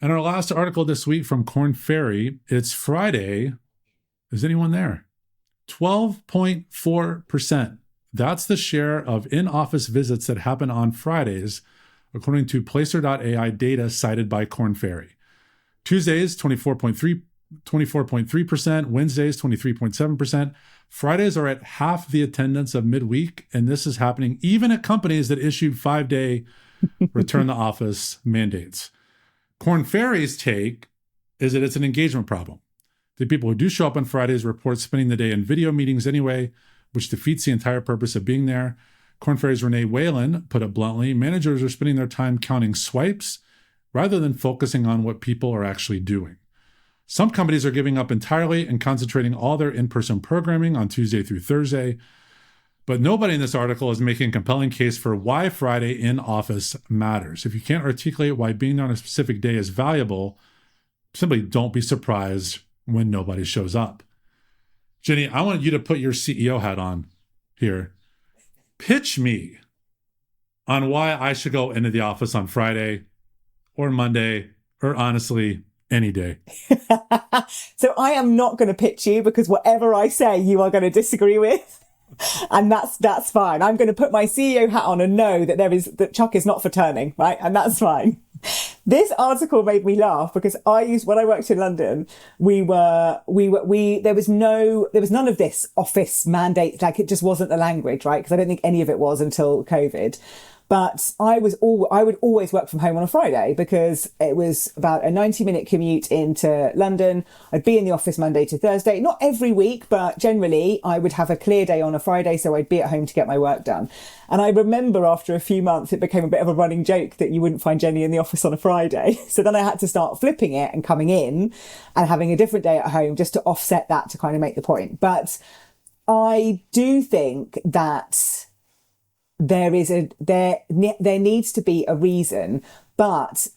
And our last article this week from KornFerry, it's Friday. Is anyone there? 12.4%. That's the share of in-office visits that happen on Fridays, according to Placer.ai data cited by KornFerry. Tuesdays, 24.3%, Wednesdays, 23.7%. Fridays are at half the attendance of midweek, and this is happening even at companies that issued 5-day return to office mandates. KornFerry's take is that it's an engagement problem. The people who do show up on Fridays report spending the day in video meetings anyway, which defeats the entire purpose of being there. KornFerry's Renee Whalen put it bluntly, managers are spending their time counting swipes rather than focusing on what people are actually doing. Some companies are giving up entirely and concentrating all their in-person programming on Tuesday through Thursday. But nobody in this article is making a compelling case for why Friday in office matters. If you can't articulate why being there on a specific day is valuable, simply don't be surprised when nobody shows up. Jenni, I want you to put your CEO hat on here. Pitch me on why I should go into the office on Friday or Monday or honestly, any day. So I am not going to pitch you because whatever I say, you are going to disagree with. And that's fine. I'm going to put my CEO hat on and know that that Chuck is not for turning, right? And that's fine. This article made me laugh because when I worked in London, there was none of this office mandate. Like it just wasn't the language, right? Because I don't think any of it was until COVID. But I would always work from home on a Friday because it was about a 90-minute commute into London. I'd be in the office Monday to Thursday, not every week, but generally I would have a clear day on a Friday. So I'd be at home to get my work done. And I remember after a few months, it became a bit of a running joke that you wouldn't find Jenni in the office on a Friday. So then I had to start flipping it and coming in and having a different day at home just to offset that to kind of make the point. But I do think that there needs to be a reason, but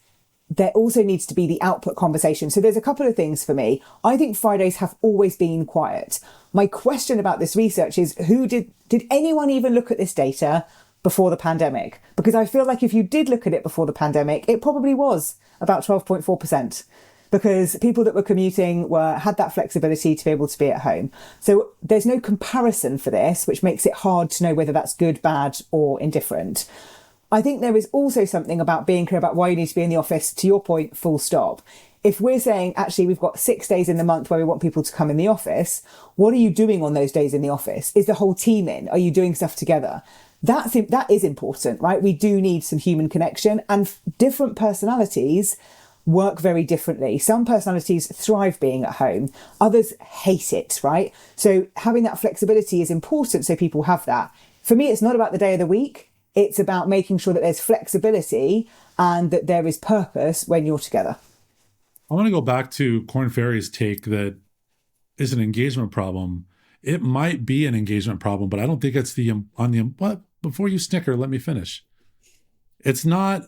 there also needs to be the output conversation. So there's a couple of things for me. I think Fridays have always been quiet. My question about this research is did anyone even look at this data before the pandemic? Because I feel like if you did look at it before the pandemic, it probably was about 12.4%. Because people that were commuting had that flexibility to be able to be at home. So there's no comparison for this, which makes it hard to know whether that's good, bad, or indifferent. I think there is also something about being clear about why you need to be in the office, to your point, full stop. If we're saying, actually, we've got 6 days in the month where we want people to come in the office, what are you doing on those days in the office? Is the whole team in? Are you doing stuff together? That is important, right? We do need some human connection, and different personalities work very differently. Some personalities thrive being at home. Others hate it, right? So having that flexibility is important so people have that. For me, it's not about the day of the week. It's about making sure that there's flexibility and that there is purpose when you're together. I want to go back to KornFerry's take that is an engagement problem. It might be an engagement problem, but I don't think it's before you snicker, let me finish. It's not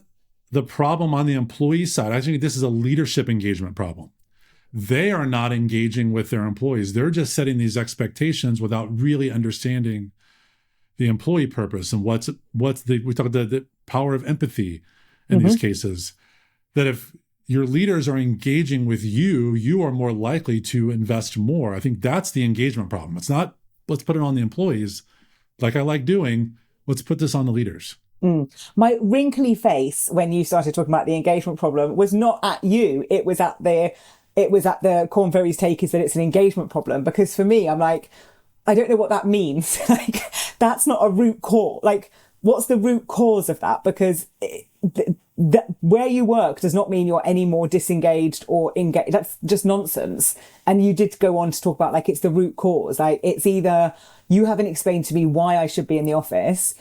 the problem on the employee side. I think this is a leadership engagement problem. They are not engaging with their employees. They're just setting these expectations without really understanding the employee purpose and we talk about the power of empathy in these cases. That if your leaders are engaging with you, you are more likely to invest more. I think that's the engagement problem. It's not, let's put it on the employees like I like doing. Let's put this on the leaders. My wrinkly face when you started talking about the engagement problem was not at you. It was at the KornFerry's take is that it's an engagement problem. Because for me, I'm like, I don't know what that means. Like, that's not a root cause. Like, what's the root cause of that? Because where you work does not mean you're any more disengaged or engaged. That's just nonsense. And you did go on to talk about like, it's the root cause. Like, it's either you haven't explained to me why I should be in the office.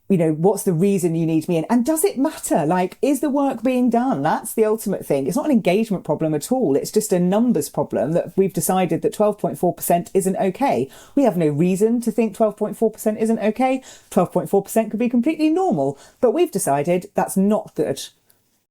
You know, what's the reason you need me in? And does it matter? Like, is the work being done? That's the ultimate thing. It's not an engagement problem at all. It's just a numbers problem that we've decided that 12.4% isn't okay. We have no reason to think 12.4% isn't okay. 12.4% could be completely normal, but we've decided that's not good.